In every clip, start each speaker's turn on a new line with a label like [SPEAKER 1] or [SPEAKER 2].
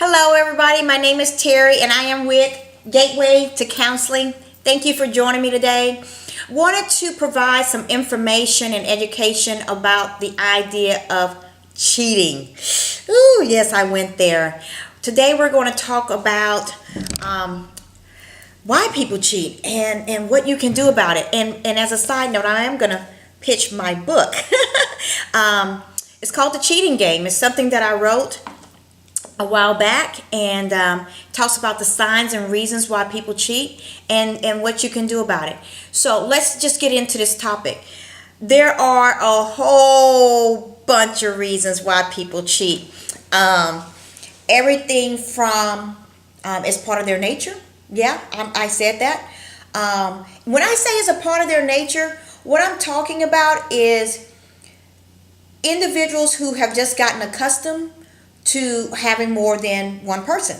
[SPEAKER 1] Hello, everybody. My name is Terry, and I am with Gateway to Counseling. Thank you for joining me today. Wanted to provide some information and education about the idea of cheating. Ooh, yes, I went there. Today, we're going to talk about why people cheat and what you can do about it. And as a side note, I am going to pitch my book. It's called The Cheating Game. It's something that I wrote a while back, and talks about the signs and reasons why people cheat and what you can do about it. So let's just get into this topic. There are a whole bunch of reasons why people cheat. Everything from it's part of their nature. Yeah, I said that. When I say it's a part of their nature, what I'm talking about is individuals who have just gotten accustomed to having more than one person.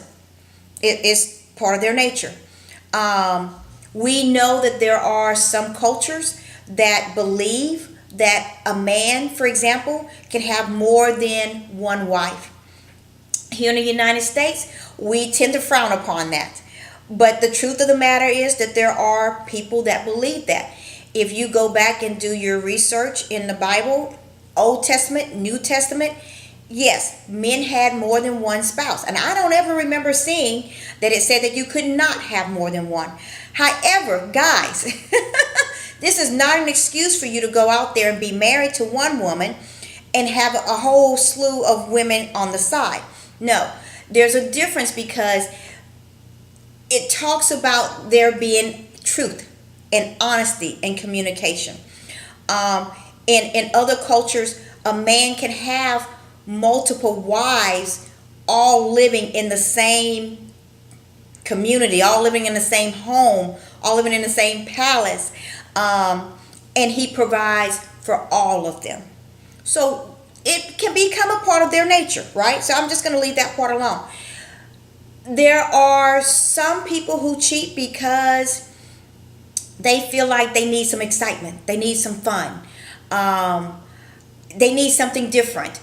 [SPEAKER 1] It is part of their nature. We know that there are some cultures that believe that a man, for example, can have more than one wife. Here in the United States, we tend to frown upon that. But the truth of the matter is that there are people that believe that. If you go back and do your research in the Bible, Old Testament, New Testament, yes, men had more than one spouse. And I don't ever remember seeing that it said that you could not have more than one. However, guys, this is not an excuse for you to go out there and be married to one woman and have a whole slew of women on the side. No, there's a difference because it talks about there being truth and honesty and communication. In other cultures, a man can have multiple wives, all living in the same community, all living in the same home, all living in the same palace, and he provides for all of them. So it can become a part of their nature, right? So I'm just going to leave that part alone. There are some people who cheat because they feel like they need some excitement, they need some fun, they need something different.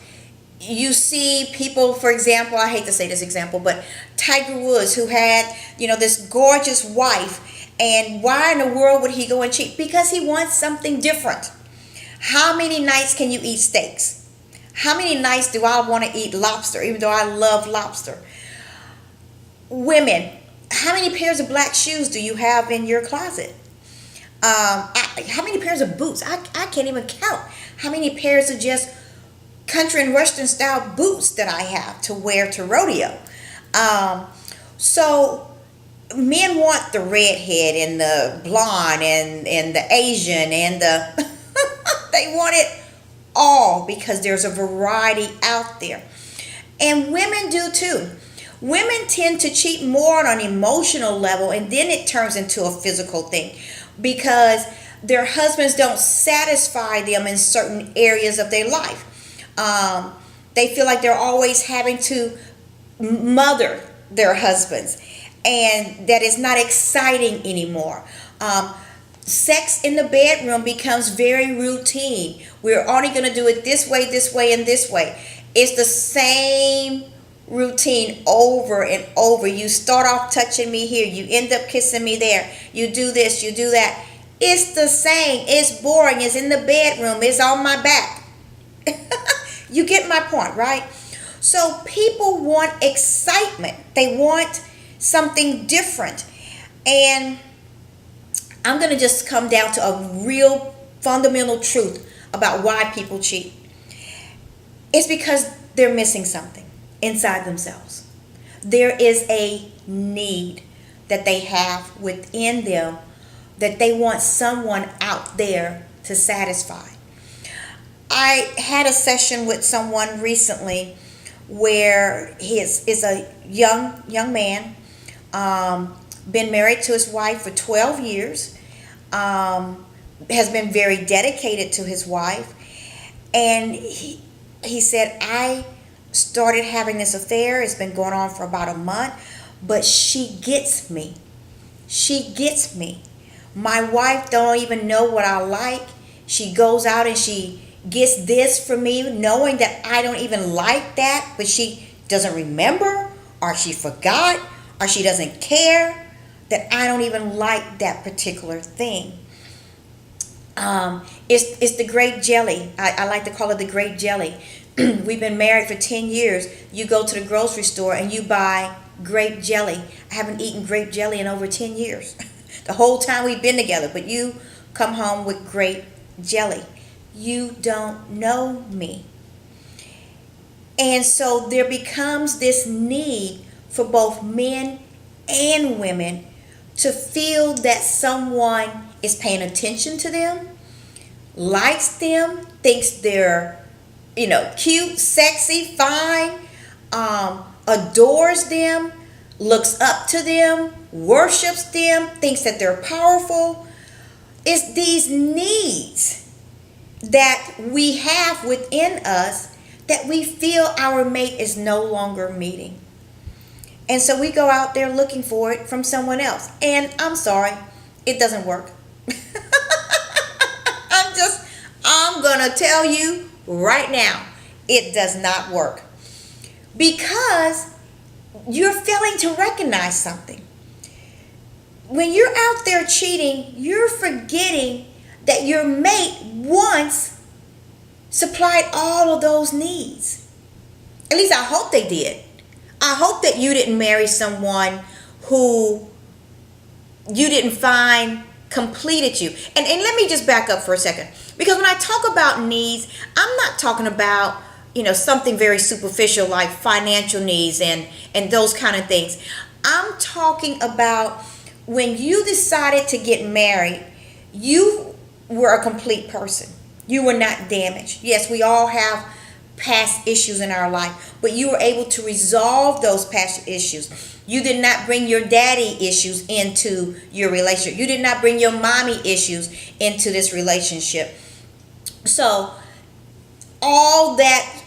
[SPEAKER 1] You see people, for example, I hate to say this example, but Tiger Woods, who had, this gorgeous wife, and why in the world would he go and cheat? Because he wants something different. How many nights can you eat steaks? How many nights do I want to eat lobster, even though I love lobster? Women, how many pairs of black shoes do you have in your closet? How many pairs of boots? I can't even count how many pairs of just country and western style boots that I have to wear to rodeo. So men want the redhead and the blonde and the Asian and the they want it all because there's a variety out there. And women do too. Women tend to cheat more on an emotional level, and then it turns into a physical thing because their husbands don't satisfy them in certain areas of their life. They feel like they're always having to mother their husbands, and that is not exciting anymore. Sex in the bedroom becomes very routine. We're only going to do it this way, and this way. It's the same routine over and over. You start off touching me here, you end up kissing me there, you do this, you do that. It's the same. It's boring. It's in the bedroom. It's on my back. You get my point, right? So people want excitement. They want something different. And I'm going to just come down to a real fundamental truth about why people cheat. It's because they're missing something inside themselves. There is a need that they have within them that they want someone out there to satisfy. I had a session with someone recently where he is a young man, been married to his wife for 12 years, has been very dedicated to his wife, and he said, I started having this affair. It's been going on for about a month, but she gets me. She gets me. My wife don't even know what I like. She goes out and she gets this for me, knowing that I don't even like that, but she doesn't remember or she forgot, or she doesn't care, that I don't even like that particular thing. It's the grape jelly. I like to call it the grape jelly. We've been married for 10 years. You go to the grocery store and you buy grape jelly. I haven't eaten grape jelly in over 10 years. The whole time we've been together. But you come home with grape jelly. You don't know me. And so there becomes this need for both men and women to feel that someone is paying attention to them, likes them, thinks they're, cute, sexy, fine, adores them, looks up to them, worships them, thinks that they're powerful. It's these needs that we have within us that we feel our mate is no longer meeting. And so we go out there looking for it from someone else. And I'm sorry, it doesn't work. I'm going to tell you right now, it does not work. Because you're failing to recognize something. When you're out there cheating, you're forgetting that your mate once supplied all of those needs. At least I hope they did. I hope that you didn't marry someone who you didn't find completed you. And let me just back up for a second. Because when I talk about needs, I'm not talking about, something very superficial like financial needs and those kind of things. I'm talking about when you decided to get married, you were a complete person. You were not damaged. Yes, we all have past issues in our life, but you were able to resolve those past issues. You did not bring your daddy issues into your relationship. You did not bring your mommy issues into this relationship. So all that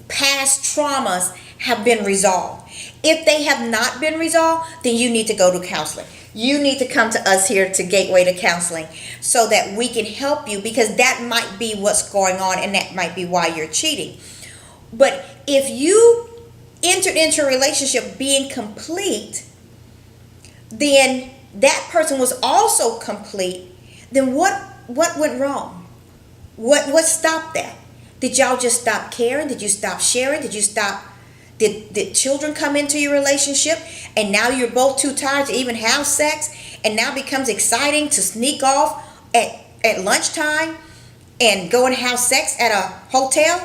[SPEAKER 1] past traumas have been resolved. If they have not been resolved, then you need to go to counseling. You need to come to us here to Gateway to Counseling so that we can help you, because that might be what's going on and that might be why you're cheating. But if you entered into a relationship being complete, then that person was also complete, then what went wrong? What stopped that? Did y'all just stop caring? Did you stop sharing? Did children come into your relationship and now you're both too tired to even have sex, and now becomes exciting to sneak off at lunchtime and go and have sex at a hotel?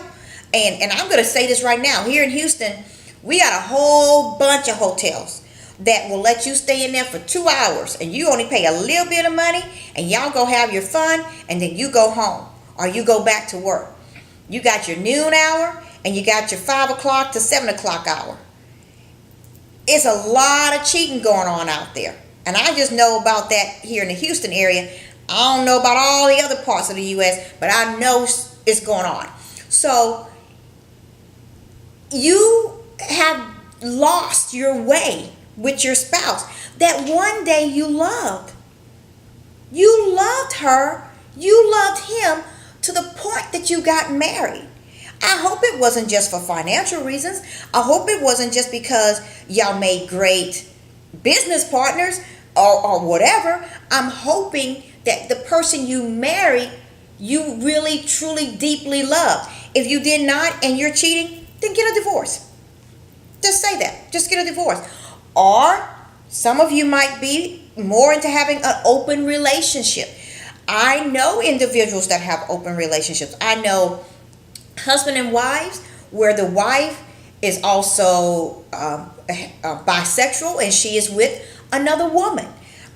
[SPEAKER 1] And I'm going to say this right now. Here in Houston, we got a whole bunch of hotels that will let you stay in there for 2 hours and you only pay a little bit of money and y'all go have your fun and then you go home or you go back to work. You got your noon hour and you got your 5 o'clock to 7 o'clock hour. It's a lot of cheating going on out there. And I just know about that here in the Houston area. I don't know about all the other parts of the U.S., but I know it's going on. So you have lost your way with your spouse that one day you loved. You loved her. You loved him to the point that you got married. I hope it wasn't just for financial reasons. I hope it wasn't just because y'all made great business partners or whatever. I'm hoping that the person you married, you really, truly, deeply loved. If you did not and you're cheating, then get a divorce. Just say that. Just get a divorce. Or some of you might be more into having an open relationship. I know individuals that have open relationships. I know husband and wives where the wife is also bisexual and she is with another woman.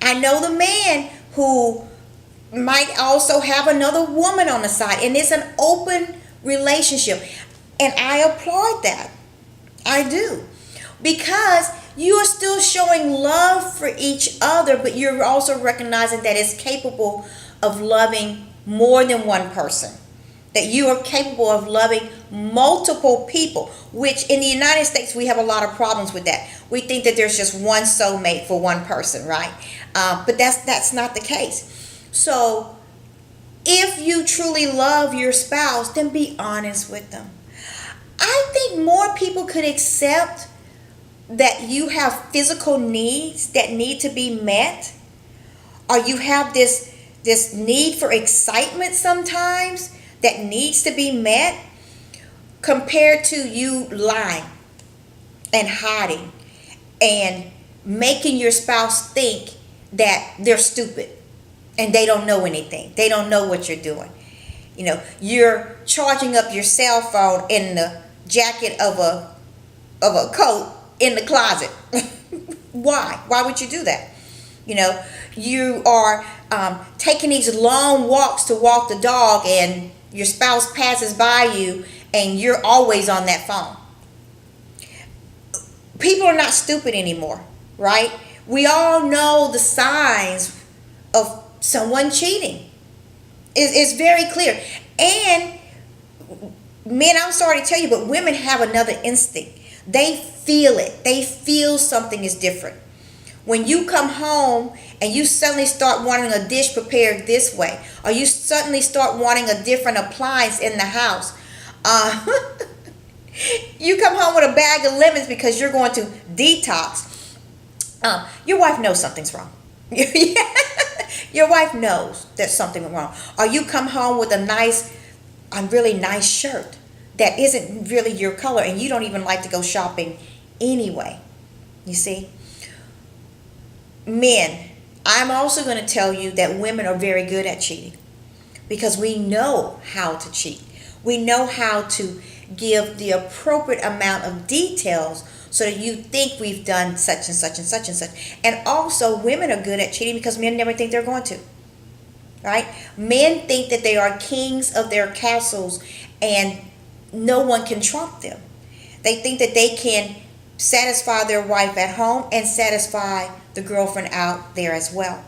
[SPEAKER 1] I know the man who might also have another woman on the side, and it's an open relationship, and I applaud that. I do, because you are still showing love for each other, but you're also recognizing that it's capable of loving more than one person, that you are capable of loving multiple people, which in the United States we have a lot of problems with that. We think that there's just one soulmate for one person, right? But that's not the case. So if you truly love your spouse, then be honest with them. I think more people could accept that you have physical needs that need to be met, or you have this need for excitement sometimes that needs to be met, compared to you lying and hiding and making your spouse think that they're stupid and they don't know anything. They don't know what you're doing. You're charging up your cell phone in the jacket of a coat in the closet. Why? Why would you do that? You are taking these long walks to walk the dog, and your spouse passes by you and you're always on that phone. People are not stupid anymore, right? We all know the signs of someone cheating. It's very clear. And men, I'm sorry to tell you, but women have another instinct. They feel it. They feel something is different. When you come home and you suddenly start wanting a dish prepared this way, or you suddenly start wanting a different appliance in the house, you come home with a bag of lemons because you're going to detox. Your wife knows something's wrong. Your wife knows that something wrong. Or you come home with a really nice shirt that isn't really your color, and you don't even like to go shopping anyway. You see? Men, I'm also going to tell you that women are very good at cheating, because we know how to cheat. We know how to give the appropriate amount of details so that you think we've done such and such and such and such. And also, women are good at cheating because men never think they're going to. Right? Men think that they are kings of their castles and no one can trump them. They think that they can satisfy their wife at home and satisfy the girlfriend out there as well.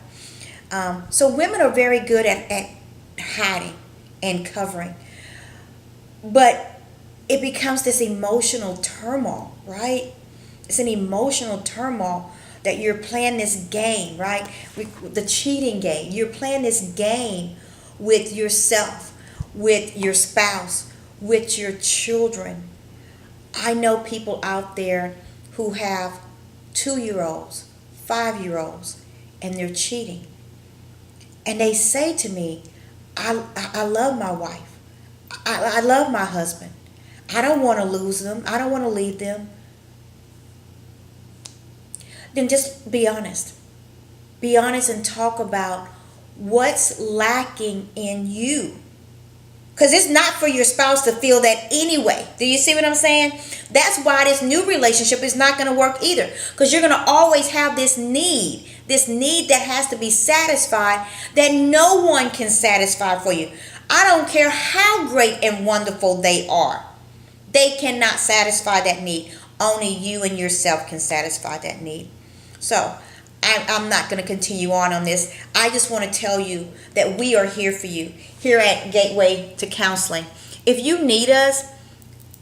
[SPEAKER 1] So women are very good at hiding and covering. But it becomes this emotional turmoil, right? It's an emotional turmoil that you're playing this game, right? The cheating game. You're playing this game with yourself, with your spouse, with your children. I know people out there who have 2-year-olds, 5-year-olds, and they're cheating. And they say to me, I love my wife. I love my husband. I don't want to lose them. I don't want to leave them. Then just be honest. Be honest and talk about what's lacking in you. Because it's not for your spouse to feel that anyway. Do you see what I'm saying? That's why this new relationship is not going to work either. Because you're going to always have this need that has to be satisfied that no one can satisfy for you. I don't care how great and wonderful they are. They cannot satisfy that need. Only you and yourself can satisfy that need. So I'm not going to continue on this. I just want to tell you that we are here for you here at Gateway to Counseling. If you need us,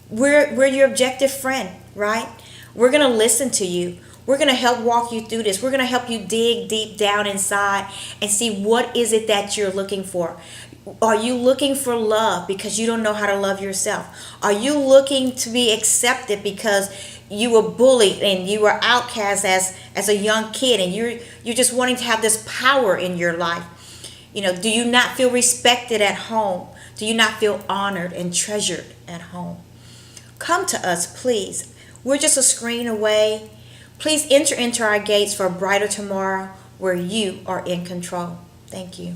[SPEAKER 1] we're your objective friend, right? We're going to listen to you. We're going to help walk you through this. We're going to help you dig deep down inside and see what is it that you're looking for. Are you looking for love because you don't know how to love yourself? Are you looking to be accepted because you were bullied and you were outcast as a young kid, and you're just wanting to have this power in your life? Do you not feel respected at home? Do you not feel honored and treasured at home? Come to us, please. We're just a screen away. Please enter into our gates for a brighter tomorrow where you are in control. Thank you.